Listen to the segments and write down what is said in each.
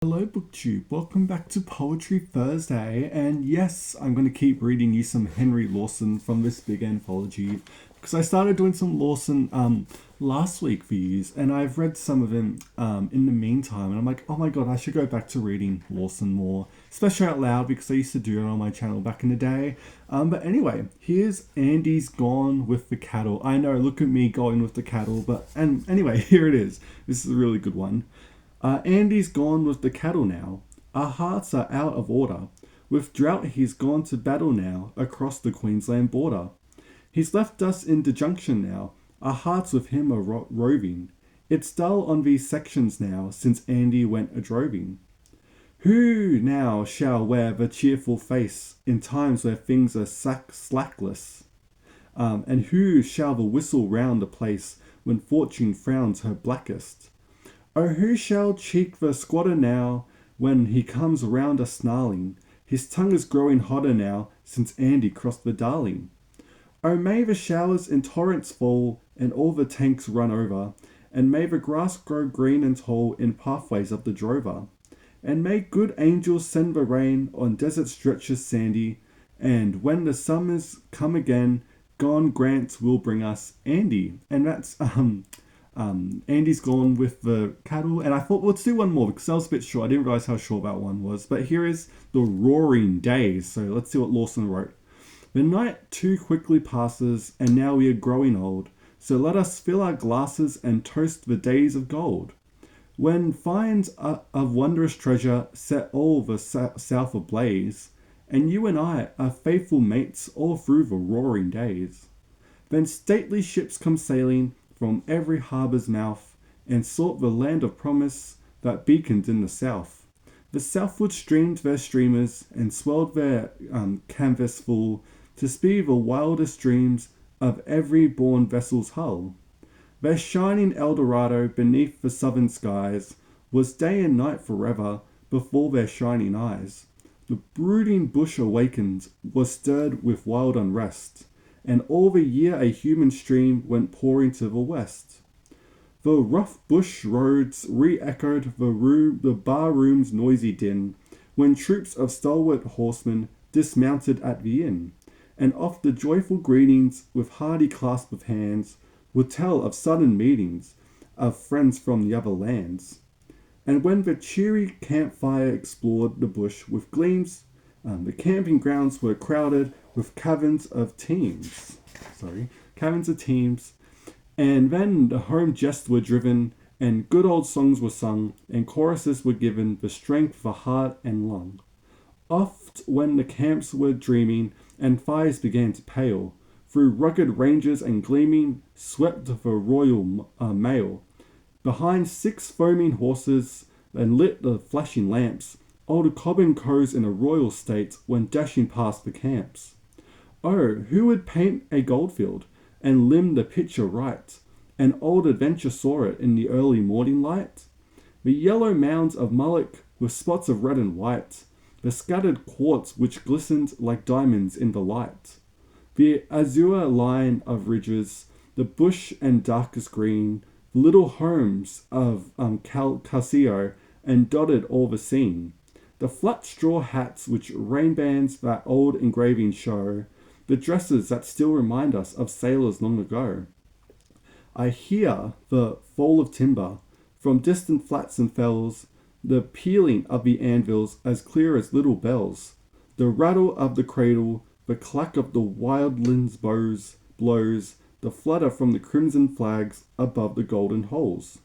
Hello, BookTube. Welcome back to Poetry Thursday. And yes, I'm going to keep reading you some Henry Lawson from this big anthology because I started doing some Lawson last week for you, and I've read some of him in the meantime. And I'm like, oh my god, I should go back to reading Lawson more, especially out loud because I used to do it on my channel back in the day. But anyway, here's Andy's Gone with the Cattle. I know, look at me going with the cattle, and anyway, here it is. This is a really good one. Andy's gone with the cattle now. Our hearts are out of order. With drought he's gone to battle now across the Queensland border. He's left us in dejunction now. Our hearts with him are roving. It's dull on these sections now since Andy went a-droving. Who now shall wear the cheerful face in times where things are slackless? And who shall the whistle round the place when fortune frowns her blackest? Oh, who shall cheek the squatter now when he comes around a snarling? His tongue is growing hotter now since Andy crossed the Darling. Oh, may the showers in torrents fall and all the tanks run over, and may the grass grow green and tall in pathways of the drover. And may good angels send the rain on desert stretches sandy, and when the summers come again, gone grants will bring us Andy. And that's Andy's Gone with the Cattle, and I thought, well, let's do one more because that was a bit short. I didn't realize how short that one was. But here is The Roaring Days. So let's see what Lawson wrote. The night too quickly passes, and now we are growing old. So let us fill our glasses and toast the days of gold. When finds of wondrous treasure set all the south ablaze, and you and I are faithful mates all through the roaring days. Then stately ships come sailing from every harbour's mouth, and sought the land of promise that beaconed in the south. The southward streamed their streamers, and swelled their canvas full, to speed the wildest dreams of every born vessel's hull. Their shining Eldorado beneath the southern skies was day and night forever before their shining eyes. The brooding bush awakened, was stirred with wild unrest, and all the year a human stream went pouring to the west. The rough bush roads re-echoed the bar-room's noisy din, when troops of stalwart horsemen dismounted at the inn, and oft the joyful greetings, with hearty clasp of hands, would tell of sudden meetings of friends from the other lands. And when the cheery campfire explored the bush with gleams, the camping grounds were crowded with caverns of teams. And then the home jests were driven, and good old songs were sung, and choruses were given the strength for heart and lung. Oft when the camps were dreaming, and fires began to pale, through rugged ranges and gleaming swept the royal mail. Behind 6 foaming horses, and lit the flashing lamps, old Cobb & Co's in a royal state went dashing past the camps. Oh, who would paint a goldfield, and limn the picture right? An old adventure saw it in the early morning light. The yellow mounds of mullock with spots of red and white, the scattered quartz which glistened like diamonds in the light. The azure line of ridges, the bush and darkest green, the little homes of Casio, and dotted all the scene. The flat straw hats which rainbands that old engraving show, the dresses that still remind us of sailors long ago. I hear the fall of timber from distant flats and fells, the pealing of the anvils as clear as little bells, the rattle of the cradle, the clack of the wildling's blows, the flutter from the crimson flags above the golden holes.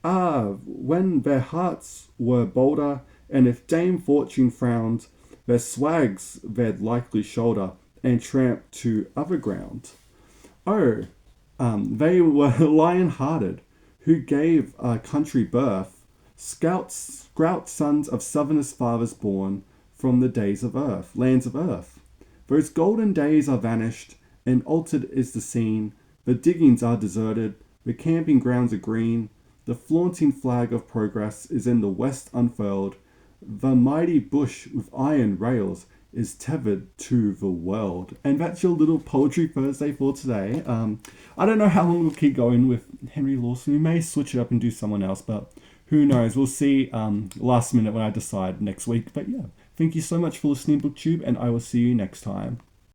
Ah, when their hearts were bolder, and if Dame Fortune frowned, their swags they'd likely shoulder, and tramp to other ground. Oh, they were lion-hearted, who gave a country birth, scout sons of Southerners' fathers born from the days of earth, lands of earth. Those golden days are vanished, and altered is the scene. The diggings are deserted, the camping grounds are green, the flaunting flag of progress is in the west unfurled, the mighty bush with iron rails is tethered to the world. And that's your little Poetry Thursday for today. I don't know how long we'll keep going with Henry Lawson. We may switch it up and do someone else, but who knows? We'll see last minute when I decide next week. But yeah, thank you so much for listening, BookTube, and I will see you next time.